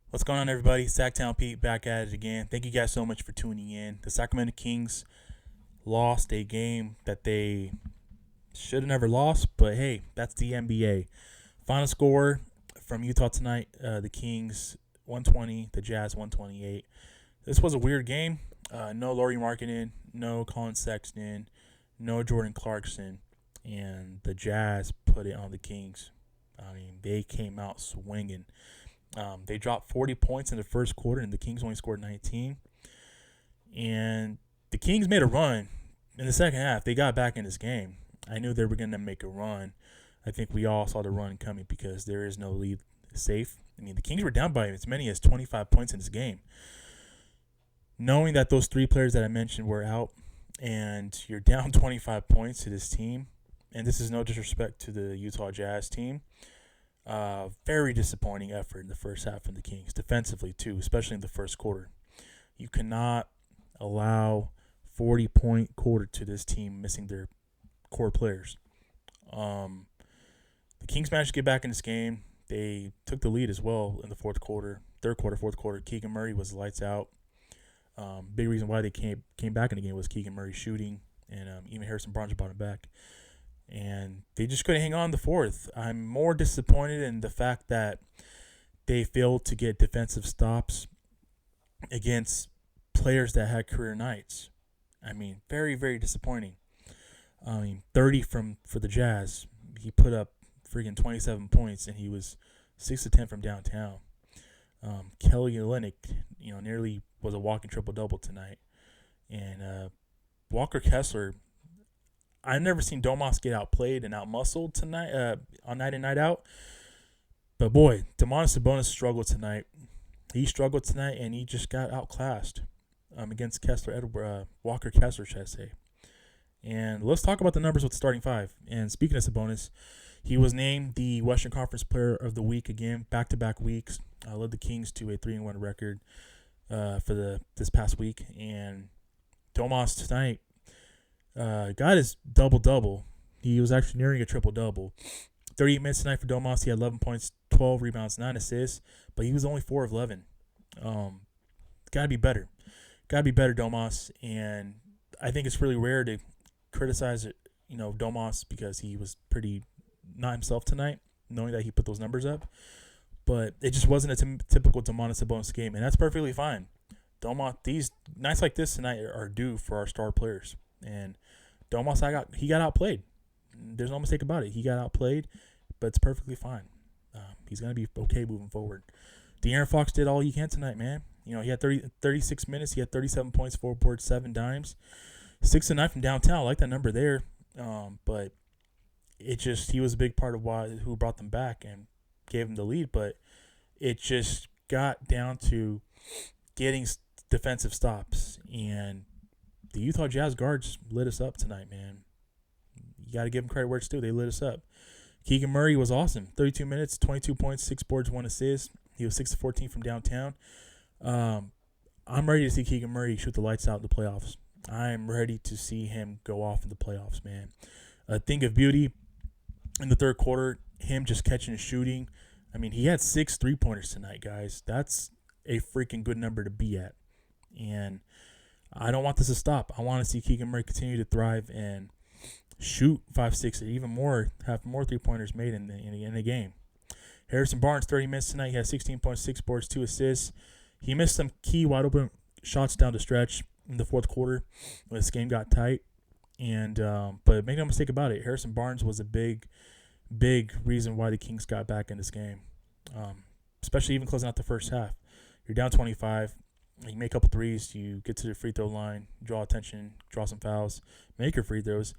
What's going on, everybody? Sacktown Pete back at it again. Thank you guys so much for tuning in. The Sacramento Kings lost a game that they should have never lost, but hey, that's the NBA. Final score from Utah tonight: the Kings 120, the Jazz 128. This was a weird game. No Laurie Markkinen, no Colin Sexton, no Jordan Clarkson, and the Jazz put it on the Kings. I mean, they came out swinging. They dropped 40 points in the first quarter, and the Kings only scored 19. And the Kings made a run in the second half. They got back in this game. I knew they were going to make a run. I think we all saw the run coming because there is no lead safe. I mean, the Kings were down by as many as 25 points in this game. Knowing that those three players that I mentioned were out, and you're down 25 points to this team, and this is no disrespect to the Utah Jazz team, very disappointing effort in the first half from the Kings, defensively too, especially in the first quarter. You cannot allow 40-point quarter to this team missing their core players. Um, the Kings managed to get back in this game. They took the lead as well in the third quarter, fourth quarter. Keegan Murray was lights out. Big reason why they came back in the game was Keegan Murray shooting, and even Harrison Barnes brought him back. And they just couldn't hang on in the fourth. I'm more disappointed in the fact that they failed to get defensive stops against players that had career nights. I mean, very, very disappointing. 30 for the Jazz. He put up freaking 27 points, and he was 6 to 10 from downtown. Kelly Olynyk, nearly was a walking triple double tonight, and Walker Kessler. I've never seen Domas get outplayed and outmuscled tonight, on night in, night out. But boy, Domantas Sabonis struggled tonight. He struggled tonight, and he just got outclassed against Walker Kessler, should I say. And let's talk about the numbers with the starting five. And speaking of Sabonis, he was named the Western Conference Player of the Week again, back-to-back weeks. Led the Kings to a 3-1 record for this past week. And Domas tonight got his double-double. He was actually nearing a triple-double. 38 minutes tonight for Domas. He had 11 points, 12 rebounds, 9 assists, but he was only 4 of 11. Got to be better. Got to be better, Domas. And I think it's really rare to criticize, Domas because he was pretty not himself tonight, knowing that he put those numbers up. But it just wasn't a typical Domantas Sabonis game, and that's perfectly fine. These nights like this tonight are due for our star players. And Domas, he got outplayed. There's no mistake about it. He got outplayed, but it's perfectly fine. He's going to be okay moving forward. De'Aaron Fox did all he can tonight, man. He had 36 minutes. He had 37 points, 4 boards, 7 dimes. 6 and 9 from downtown. I like that number there. But he was a big part of who brought them back and gave him the lead. But it just got down to getting defensive stops. And the Utah Jazz guards lit us up tonight, man. You got to give them credit where it's due. They lit us up. Keegan Murray was awesome. 32 minutes, 22 points, 6 boards, 1 assist. He was 6 to 14 from downtown. I'm ready to see Keegan Murray shoot the lights out in the playoffs. I'm ready to see him go off in the playoffs, man. A thing of beauty in the third quarter, him just catching and shooting. I mean, he had 6 3-pointers tonight, guys. That's a freaking good number to be at. And I don't want this to stop. I want to see Keegan Murray continue to thrive and shoot 5, 6, or even more, have more 3-pointers made in the game. Harrison Barnes, 30 minutes tonight. He had 16.6 boards, 2 assists. He missed some key wide open shots down the stretch in the fourth quarter when this game got tight. And but make no mistake about it, Harrison Barnes was a big reason why the Kings got back in this game, especially even closing out the first half. You're down 25. You make a couple threes. You get to the free throw line, draw attention, draw some fouls, make your free throws.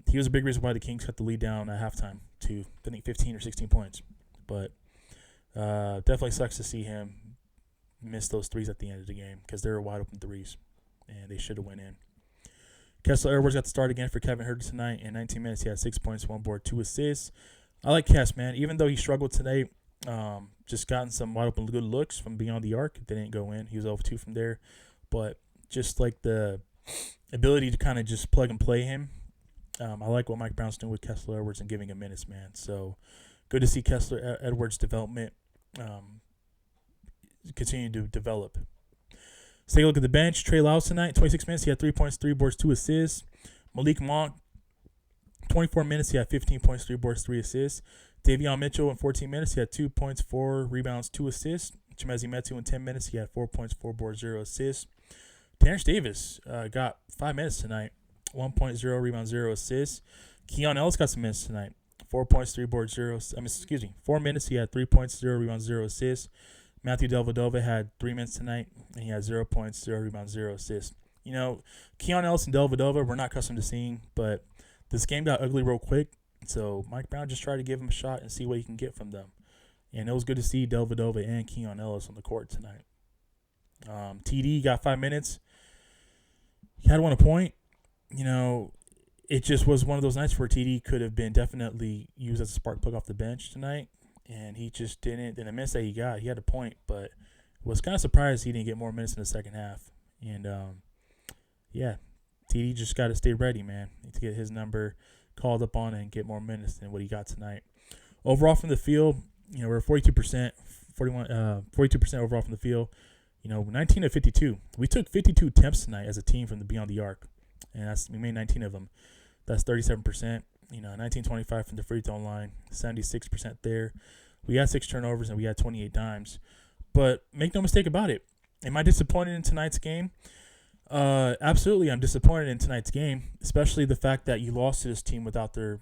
He was a big reason why the Kings cut the lead down at halftime to, I think, 15 or 16 points. But definitely sucks to see him miss those threes at the end of the game because they were wide open threes, and they should have went in. Kessler Edwards got the start again for Kevin Huerter tonight. In 19 minutes, he had 6 points, 1 board, 2 assists. I like Kess, man. Even though he struggled today, just gotten some wide open good looks from beyond the arc. They didn't go in. He was 0-2 from there. But just like the ability to kind of just plug and play him, I like what Mike Brown's doing with Kessler Edwards and giving him minutes, man. So good to see Kessler Edwards' development. continue to develop. Let's take a look at the bench. Trey Lyles tonight, 26 minutes. He had 3 points, 3 boards, 2 assists. Malik Monk, 24 minutes. He had 15 points, 3 boards, 3 assists. Davion Mitchell in 14 minutes. He had 2 points, 4 rebounds, 2 assists. Chimezi Metu in 10 minutes. He had 4 points, 4 boards, 0 assists. Terrence Davis got 5 minutes tonight. 1 point, 0 rebounds, 0 assists. Keon Ellis got some minutes tonight. 4 points, 3 boards, 4 minutes. He had 3 points, 0 rebounds, 0 assists. Matthew Dellavedova had 3 minutes tonight, and he had 0 points, 0 rebounds, 0 assists. You know, Keon Ellis and Dellavedova we're not accustomed to seeing, but this game got ugly real quick. So Mike Brown just tried to give him a shot and see what he can get from them. And it was good to see Dellavedova and Keon Ellis on the court tonight. TD got 5 minutes. He had 1 point. You know, it just was one of those nights where TD could have been definitely used as a spark plug off the bench tonight, and he just didn't. In the minutes that he got, he had a point, but was kind of surprised he didn't get more minutes in the second half. And, yeah, TD just got to stay ready, man, to get his number called up on and get more minutes than what he got tonight. Overall from the field, you know, we're 42%, 42% overall from the field. You know, 19 of 52. We took 52 attempts tonight as a team from the beyond the arc, and we made 19 of them. That's 37%. You know, 19-25 from the free throw line, 76% there. We had 6 turnovers and we had 28 dimes. But make no mistake about it. Am I disappointed in tonight's game? Absolutely, I'm disappointed in tonight's game, especially the fact that you lost to this team without their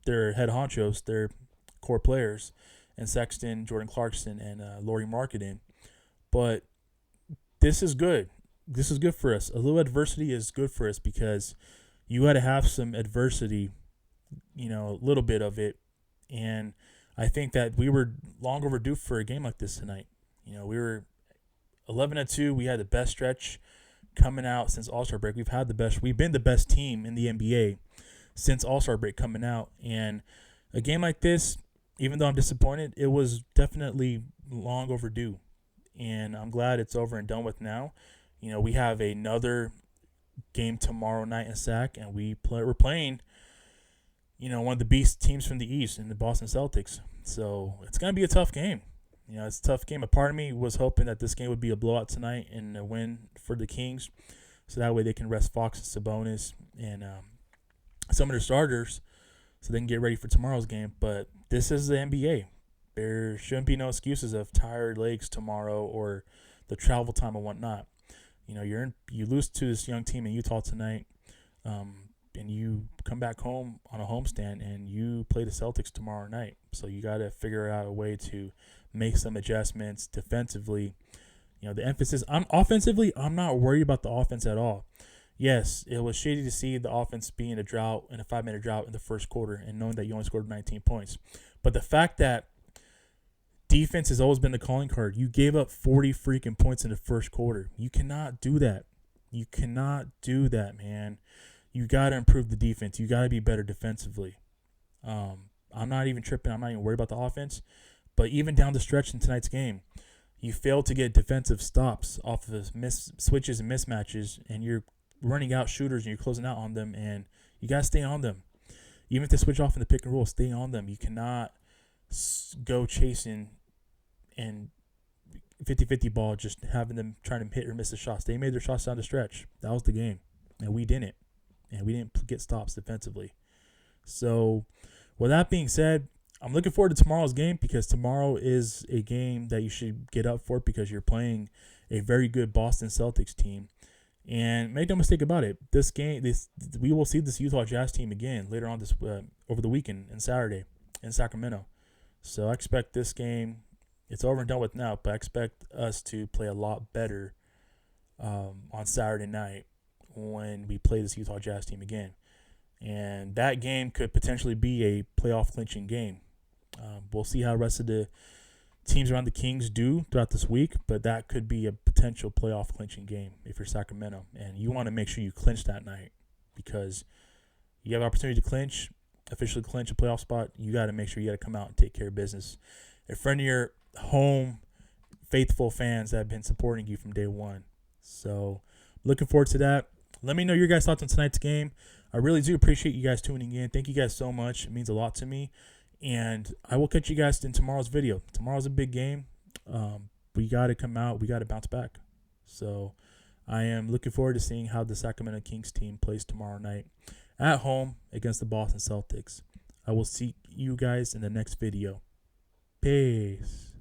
head honchos, their core players, and Sexton, Jordan Clarkson, and Lauri Markkanen. But this is good. This is good for us. A little adversity is good for us because you got to have some adversity, you know, a little bit of it. And I think that we were long overdue for a game like this tonight. You know, we were 11-2. We had the best stretch coming out since All-Star break. We've been the best team in the NBA since All-Star break coming out. And a game like this, even though I'm disappointed, it was definitely long overdue. And I'm glad it's over and done with now. You know, we have another game tomorrow night in SAC, and we're playing, you know, one of the beast teams from the East in the Boston Celtics. So it's going to be a tough game. You know, it's a tough game. A part of me was hoping that this game would be a blowout tonight and a win for the Kings, so that way they can rest Fox and Sabonis and some of their starters so they can get ready for tomorrow's game. But this is the NBA. There shouldn't be no excuses of tired legs tomorrow or the travel time and whatnot. You know, you lose to this young team in Utah tonight, and you come back home on a homestand and you play the Celtics tomorrow night. So you got to figure out a way to make some adjustments defensively. You know, the emphasis offensively, I'm not worried about the offense at all. Yes, it was shitty to see the offense be in a 5-minute drought in the first quarter and knowing that you only scored 19 points. But the fact that defense has always been the calling card. You gave up 40 freaking points in the first quarter. You cannot do that. You cannot do that, man. You got to improve the defense. You got to be better defensively. I'm not even tripping. I'm not even worried about the offense. But even down the stretch in tonight's game, you failed to get defensive stops off of switches and mismatches, and you're running out shooters and you're closing out on them, and you got to stay on them. Even if they switch off in the pick and roll, stay on them. You cannot go chasing and 50-50 ball, just having them trying to hit or miss the shots. They made their shots down the stretch. That was the game, and we didn't. And we didn't get stops defensively. So with that being said, I'm looking forward to tomorrow's game because tomorrow is a game that you should get up for because you're playing a very good Boston Celtics team. And make no mistake about it, we will see this Utah Jazz team again later on over the weekend and Saturday in Sacramento. So I expect this game, it's over and done with now, but I expect us to play a lot better on Saturday night when we play this Utah Jazz team again. And that game could potentially be a playoff clinching game. We'll see how the rest of the teams around the Kings do throughout this week, but that could be a potential playoff clinching game if you're Sacramento. And you want to make sure you clinch that night because you have an opportunity to officially clinch a playoff spot. You got to make sure you got to come out and take care of business in front of your home faithful fans that have been supporting you from day one. So looking forward to that. Let me know your guys' thoughts on tonight's game. I really do appreciate you guys tuning in. Thank you guys so much. It means a lot to me. And I will catch you guys in tomorrow's video. Tomorrow's a big game. we got to come out. We got to bounce back. So I am looking forward to seeing how the Sacramento Kings team plays tomorrow night at home against the Boston Celtics. I will see you guys in the next video. Peace.